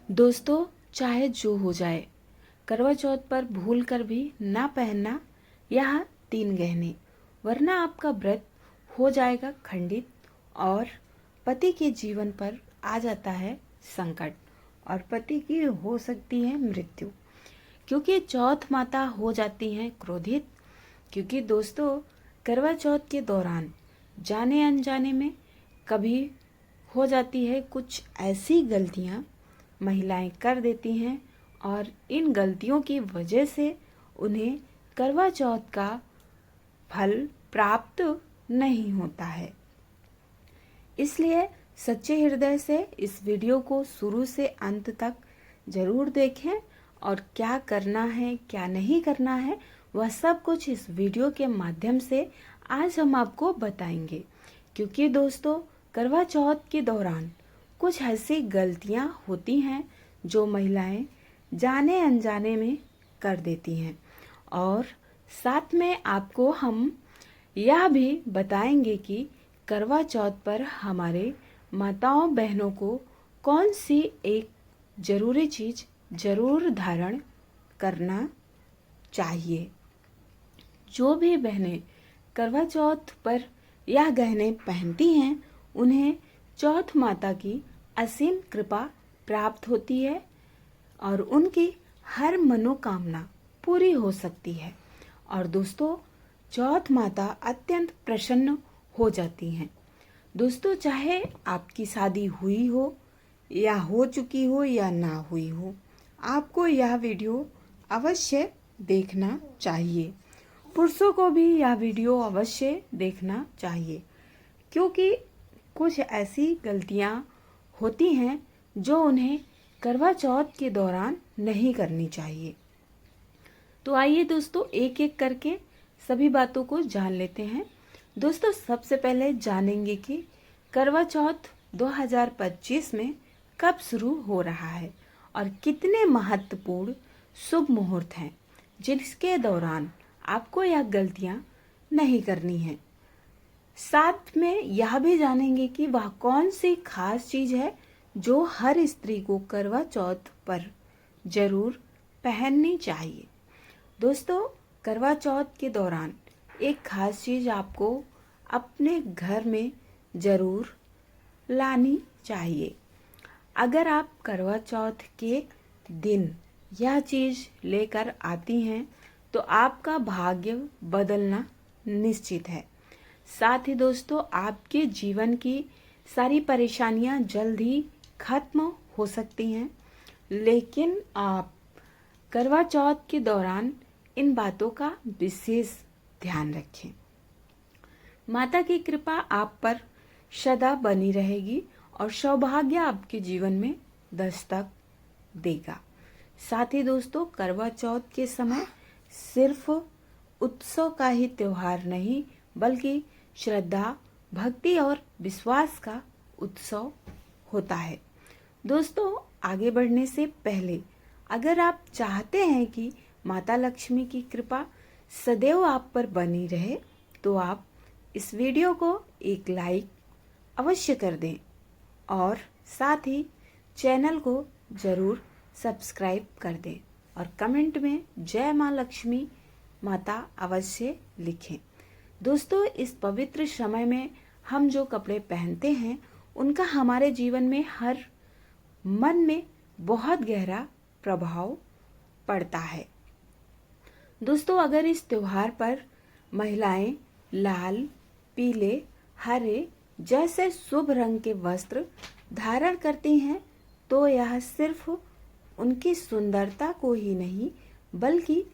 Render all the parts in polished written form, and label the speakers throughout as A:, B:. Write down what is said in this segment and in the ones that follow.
A: दोस्तों, चाहे जो हो जाए, करवा चौथ पर भूल कर भी ना पहनना यह 3 गहने, वरना आपका व्रत हो जाएगा खंडित और पति के जीवन पर आ जाता है संकट और पति की हो सकती है मृत्यु। क्योंकि चौथ माता हो जाती हैं क्रोधित। क्योंकि दोस्तों, करवा चौथ के दौरान जाने अनजाने में कभी हो जाती है कुछ ऐसी गलतियां महिलाएं कर देती हैं और इन गलतियों की वजह से उन्हें करवा चौथ का फल प्राप्त नहीं होता है। इसलिए सच्चे हृदय से इस वीडियो को शुरू से अंत तक जरूर देखें और क्या करना है क्या नहीं करना है वह सब कुछ इस वीडियो के माध्यम से आज हम आपको बताएंगे। क्योंकि दोस्तों, करवा चौथ के दौरान कुछ ऐसी गलतियां होती हैं जो महिलाएं जाने अनजाने में कर देती हैं और साथ में आपको हम यह भी बताएंगे कि करवा चौथ पर हमारे माताओं बहनों को कौन सी एक जरूरी चीज जरूर धारण करना चाहिए। जो भी बहनें करवा चौथ पर यह गहने पहनती हैं उन्हें चौथ माता की असीम कृपा प्राप्त होती है और उनकी हर मनोकामना पूरी हो सकती है। और दोस्तों, चौथ माता अत्यंत प्रसन्न हो जाती हैं। दोस्तों, चाहे आपकी शादी हुई हो या हो चुकी हो या ना हुई हो, आपको यह वीडियो अवश्य देखना चाहिए। पुरुषों को भी यह वीडियो अवश्य देखना चाहिए क्योंकि कुछ ऐसी गलतियां होती हैं जो उन्हें करवा चौथ के दौरान नहीं करनी चाहिए। तो आइए दोस्तों, एक एक करके सभी बातों को जान लेते हैं। दोस्तों, सबसे पहले जानेंगे कि करवा चौथ 2025 में कब शुरू हो रहा है और कितने महत्वपूर्ण शुभ मुहूर्त हैं जिसके दौरान आपको यह गलतियां नहीं करनी है। साथ में यह भी जानेंगे कि वह कौन सी खास चीज है जो हर स्त्री को करवा चौथ पर जरूर पहननी चाहिए। दोस्तों, करवा चौथ के दौरान एक खास चीज आपको अपने घर में जरूर लानी चाहिए। अगर आप करवा चौथ के दिन यह चीज लेकर आती हैं तो आपका भाग्य बदलना निश्चित है। साथ ही दोस्तों, आपके जीवन की सारी परेशानियां जल्द ही खत्म हो सकती हैं, लेकिन आप करवा चौथ के दौरान इन बातों का विशेष ध्यान रखें। माता की कृपा आप पर सदा बनी रहेगी और सौभाग्य आपके जीवन में दस्तक देगा। साथ ही दोस्तों, करवा चौथ के समय सिर्फ उत्सव का ही त्योहार नहीं बल्कि श्रद्धा, भक्ति और विश्वास का उत्सव होता है। दोस्तों, आगे बढ़ने से पहले अगर आप चाहते हैं कि माता लक्ष्मी की कृपा सदैव आप पर बनी रहे तो आप इस वीडियो को एक लाइक अवश्य कर दें और साथ ही चैनल को जरूर सब्सक्राइब कर दें और कमेंट में जय माँ लक्ष्मी माता अवश्य लिखें। दोस्तों, इस पवित्र समय में हम जो कपड़े पहनते हैं उनका हमारे जीवन में हर मन में बहुत गहरा प्रभाव पड़ता है। दोस्तों, अगर इस त्योहार पर महिलाएं लाल, पीले, हरे जैसे शुभ रंग के वस्त्र धारण करती हैं तो यह सिर्फ उनकी सुंदरता को ही नहीं बल्कि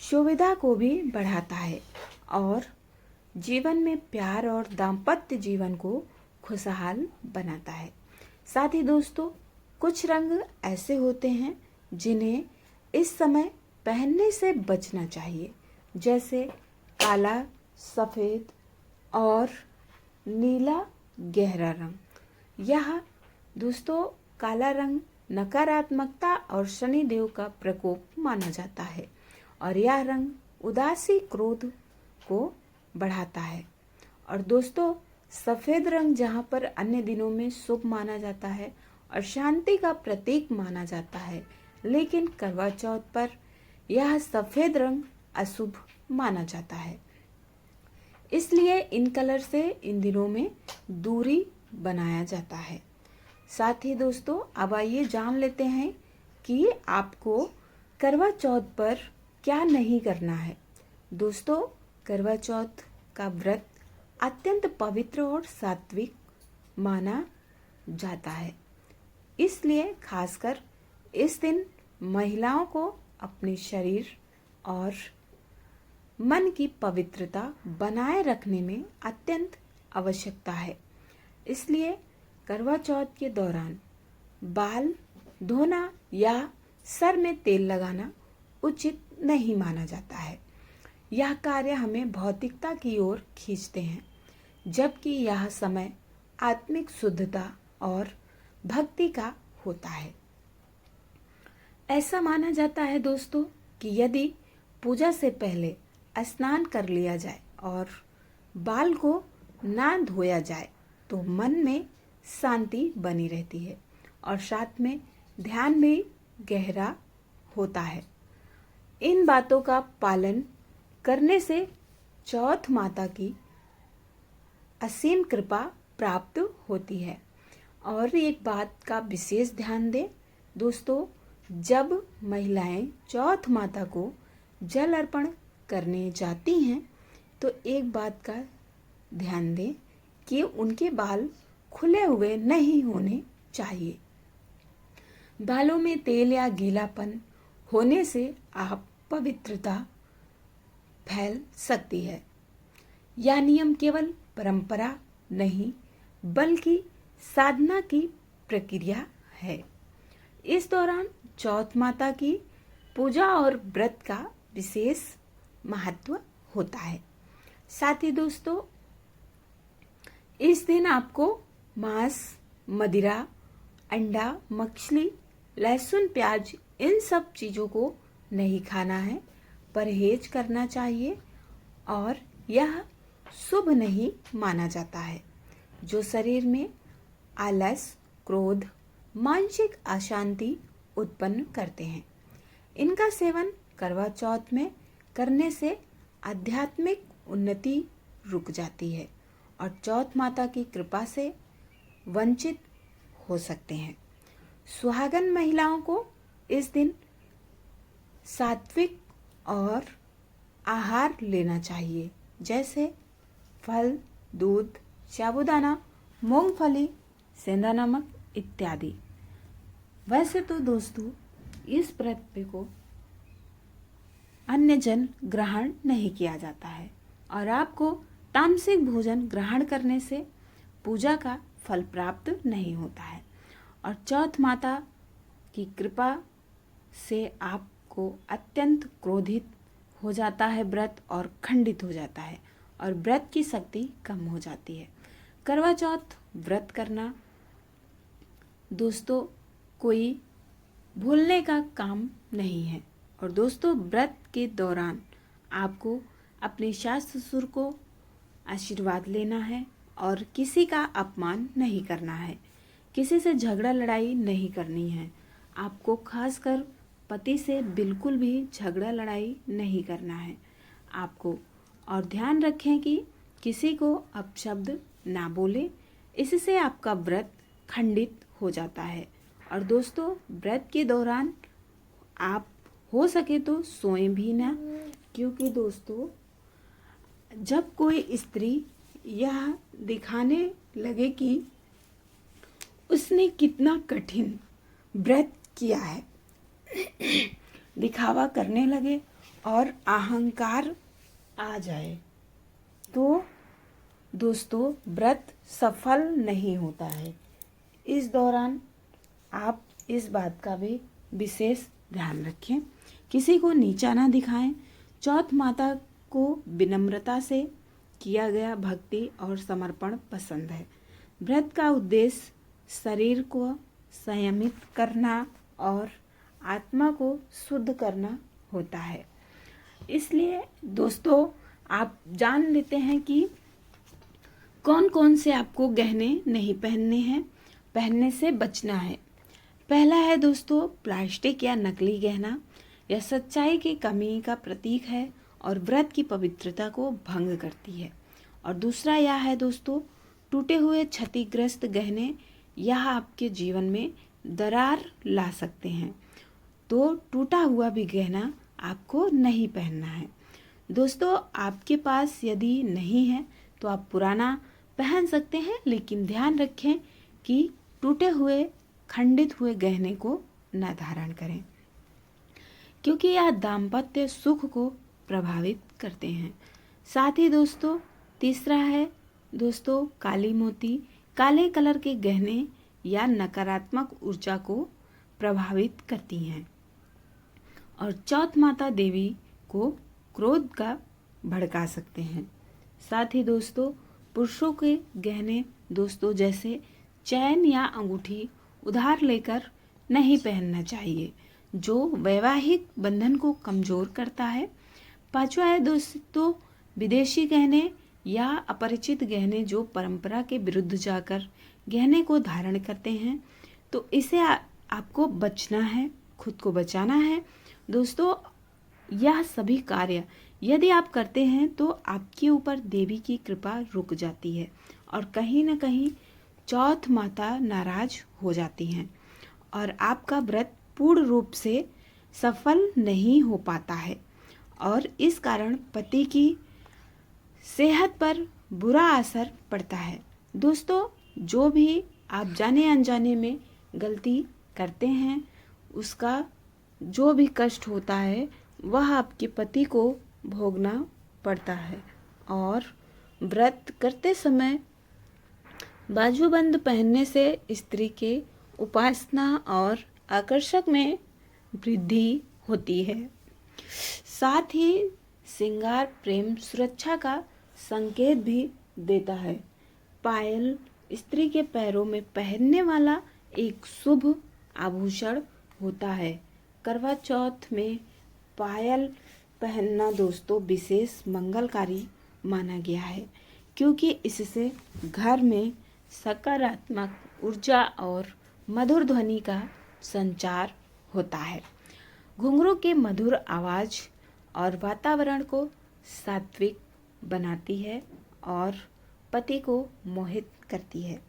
A: सुविधा को भी बढ़ाता है और जीवन में प्यार और दाम्पत्य जीवन को खुशहाल बनाता है। साथ ही दोस्तों, कुछ रंग ऐसे होते हैं जिन्हें इस समय पहनने से बचना चाहिए, जैसे काला, सफेद और नीला गहरा रंग। यह दोस्तों, काला रंग नकारात्मकता और शनि देव का प्रकोप माना जाता है और यह रंग उदासी, क्रोध को बढ़ाता है। और दोस्तों, सफेद रंग जहाँ पर अन्य दिनों में शुभ माना जाता है और शांति का प्रतीक माना जाता है, लेकिन करवा चौथ पर यह सफ़ेद रंग अशुभ माना जाता है। इसलिए इन कलर से इन दिनों में दूरी बनाया जाता है। साथ ही दोस्तों, अब आइए जान लेते हैं कि आपको करवा चौथ पर क्या नहीं करना है। दोस्तों, करवा चौथ का व्रत अत्यंत पवित्र और सात्विक माना जाता है। इसलिए खासकर इस दिन महिलाओं को अपने शरीर और मन की पवित्रता बनाए रखने में अत्यंत आवश्यकता है। इसलिए करवा चौथ के दौरान बाल धोना या सर में तेल लगाना उचित नहीं माना जाता है। यह कार्य हमें भौतिकता की ओर खींचते हैं, जबकि यह समय आत्मिक शुद्धता और भक्ति का होता है। ऐसा माना जाता है दोस्तों कि यदि पूजा से पहले स्नान कर लिया जाए और बाल को ना धोया जाए तो मन में शांति बनी रहती है और साथ में ध्यान भी गहरा होता है। इन बातों का पालन करने से चौथ माता की असीम कृपा प्राप्त होती है। और एक बात का विशेष ध्यान दें दोस्तों, जब महिलाएं चौथ माता को जल अर्पण करने जाती हैं तो एक बात का ध्यान दें कि उनके बाल खुले हुए नहीं होने चाहिए। बालों में तेल या गीलापन होने से आप पवित्रता फैल सकती है। यह नियम केवल परंपरा नहीं बल्कि साधना की प्रक्रिया है। इस दौरान चौथ माता की पूजा और व्रत का विशेष महत्व होता है। साथ ही दोस्तों, इस दिन आपको मांस, मदिरा, अंडा, मछली, लहसुन, प्याज इन सब चीज़ों को नहीं खाना है, परहेज करना चाहिए और यह शुभ नहीं माना जाता है, जो शरीर में आलस, क्रोध, मानसिक अशांति उत्पन्न करते हैं। इनका सेवन करवा चौथ में करने से आध्यात्मिक उन्नति रुक जाती है और चौथ माता की कृपा से वंचित हो सकते हैं। सुहागन महिलाओं को इस दिन सात्विक और आहार लेना चाहिए, जैसे फल, दूध, साबूदाना, मूंगफली, सेंधा नमक इत्यादि। वैसे तो दोस्तों, इस व्रत को अन्य जन ग्रहण नहीं किया जाता है और आपको तामसिक भोजन ग्रहण करने से पूजा का फल प्राप्त नहीं होता है और चौथ माता की कृपा से आपको अत्यंत क्रोधित हो जाता है व्रत और खंडित हो जाता है और व्रत की शक्ति कम हो जाती है। करवा चौथ व्रत करना दोस्तों कोई भूलने का काम नहीं है और दोस्तों, व्रत के दौरान आपको अपने सास ससुर को आशीर्वाद लेना है और किसी का अपमान नहीं करना है, किसी से झगड़ा लड़ाई नहीं करनी है। आपको खासकर पति से बिल्कुल भी झगड़ा लड़ाई नहीं करना है आपको। और ध्यान रखें कि किसी को अपशब्द ना बोले, इससे आपका व्रत खंडित हो जाता है। और दोस्तों, व्रत के दौरान आप हो सके तो सोएं भी ना, क्योंकि दोस्तों जब कोई स्त्री यह दिखाने लगे कि उसने कितना कठिन व्रत किया है, दिखावा करने लगे और अहंकार आ जाए, तो दोस्तों व्रत सफल नहीं होता है। इस दौरान आप इस बात का भी विशेष ध्यान रखें, किसी को नीचा ना दिखाएं। चौथ माता को विनम्रता से किया गया भक्ति और समर्पण पसंद है। व्रत का उद्देश्य शरीर को संयमित करना और आत्मा को शुद्ध करना होता है। इसलिए दोस्तों, आप जान लेते हैं कि कौन कौन से आपको गहने नहीं पहनने हैं। पहनने से बचना है। पहला है दोस्तों प्लास्टिक या नकली गहना। यह सच्चाई की कमी का प्रतीक है और व्रत की पवित्रता को भंग करती है। और दूसरा यह है दोस्तों टूटे हुए क्षतिग्रस्त गहने, यह आपके जीवन में दरार ला सकते हैं। तो टूटा हुआ भी गहना आपको नहीं पहनना है। दोस्तों आपके पास यदि नहीं है तो आप पुराना पहन सकते हैं, लेकिन ध्यान रखें कि टूटे हुए खंडित हुए गहने को न धारण करें, क्योंकि यह दाम्पत्य सुख को प्रभावित करते हैं। साथ ही दोस्तों तीसरा है दोस्तों काली मोती। काले कलर के गहने या नकारात्मक ऊर्जा को प्रभावित करती हैं और चौथ माता देवी को क्रोध का भड़का सकते हैं। साथ ही दोस्तों पुरुषों के गहने दोस्तों जैसे चैन या अंगूठी उधार लेकर नहीं पहनना चाहिए, जो वैवाहिक बंधन को कमजोर करता है। पांचवा है दोस्तों विदेशी गहने या अपरिचित गहने जो परंपरा के विरुद्ध जाकर गहने को धारण करते हैं, तो इसे आपको बचना है, खुद को बचाना है। दोस्तों यह सभी कार्य यदि आप करते हैं तो आपके ऊपर देवी की कृपा रुक जाती है और कहीं न कहीं चौथ माता नाराज हो जाती हैं और आपका व्रत पूर्ण रूप से सफल नहीं हो पाता है और इस कारण पति की सेहत पर बुरा असर पड़ता है। दोस्तों जो भी आप जाने अनजाने में गलती करते हैं, उसका जो भी कष्ट होता है वह आपके पति को भोगना पड़ता है। और व्रत करते समय बाजूबंद पहनने से स्त्री के उपासना और आकर्षक में वृद्धि होती है। साथ ही श्रृंगार प्रेम सुरक्षा का संकेत भी देता है। पायल स्त्री के पैरों में पहनने वाला एक शुभ आभूषण होता है। करवा चौथ में पायल पहनना दोस्तों विशेष मंगलकारी माना गया है, क्योंकि इससे घर में सकारात्मक ऊर्जा और मधुर ध्वनि का संचार होता है। घुंघरू की मधुर आवाज़ और वातावरण को सात्विक बनाती है और पति को मोहित करती है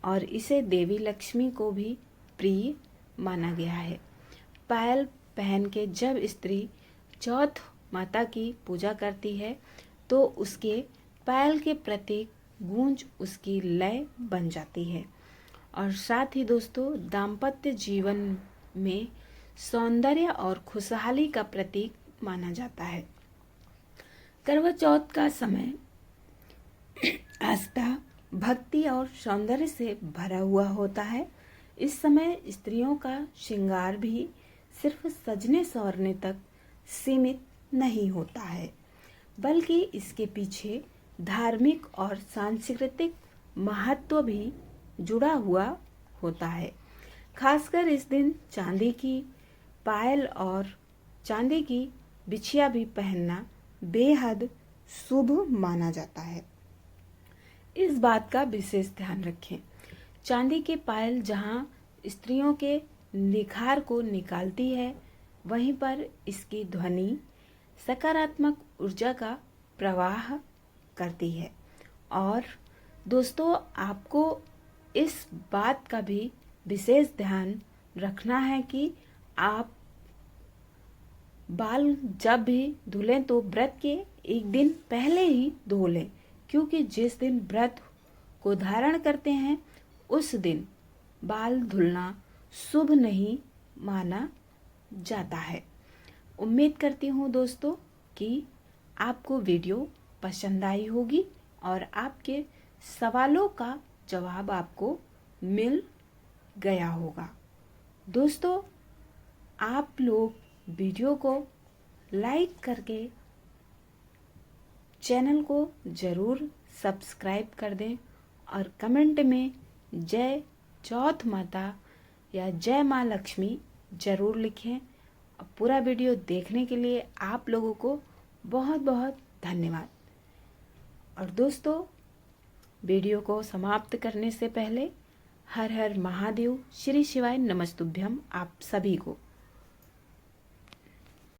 A: और इसे देवी लक्ष्मी को भी प्रिय माना गया है। पायल पहन के जब स्त्री चौथ माता की पूजा करती है तो उसके पायल के प्रतीक गूंज उसकी लय बन जाती है और साथ ही दोस्तों दाम्पत्य जीवन में सौंदर्य और खुशहाली का प्रतीक माना जाता है। करवा चौथ का समय आस्था, भक्ति और सौंदर्य से भरा हुआ होता है। इस समय स्त्रियों का श्रृंगार भी सिर्फ सजने संवरने तक सीमित नहीं होता है, बल्कि इसके पीछे धार्मिक और सांस्कृतिक महत्व भी जुड़ा हुआ होता है। खासकर इस दिन चांदी की पायल और चांदी की बिछिया भी पहनना बेहद शुभ माना जाता है। इस बात का विशेष ध्यान रखें। चांदी की पायल जहां स्त्रियों के निखार को निकालती है, वहीं पर इसकी ध्वनि सकारात्मक ऊर्जा का प्रवाह करती है। और दोस्तों आपको इस बात का भी विशेष ध्यान रखना है कि आप बाल जब भी धुलें तो व्रत के एक दिन पहले ही धो लें, क्योंकि जिस दिन व्रत को धारण करते हैं उस दिन बाल धुलना शुभ नहीं माना जाता है। उम्मीद करती हूँ दोस्तों कि आपको वीडियो पसंद आई होगी और आपके सवालों का जवाब आपको मिल गया होगा। दोस्तों आप लोग वीडियो को लाइक करके चैनल को ज़रूर सब्सक्राइब कर दें और कमेंट में जय चौथ माता या जय माँ लक्ष्मी ज़रूर लिखें। और पूरा वीडियो देखने के लिए आप लोगों को बहुत बहुत धन्यवाद। और दोस्तों वीडियो को समाप्त करने से पहले हर हर महादेव, श्री शिवाय नमस्तुभ्यम आप सभी को।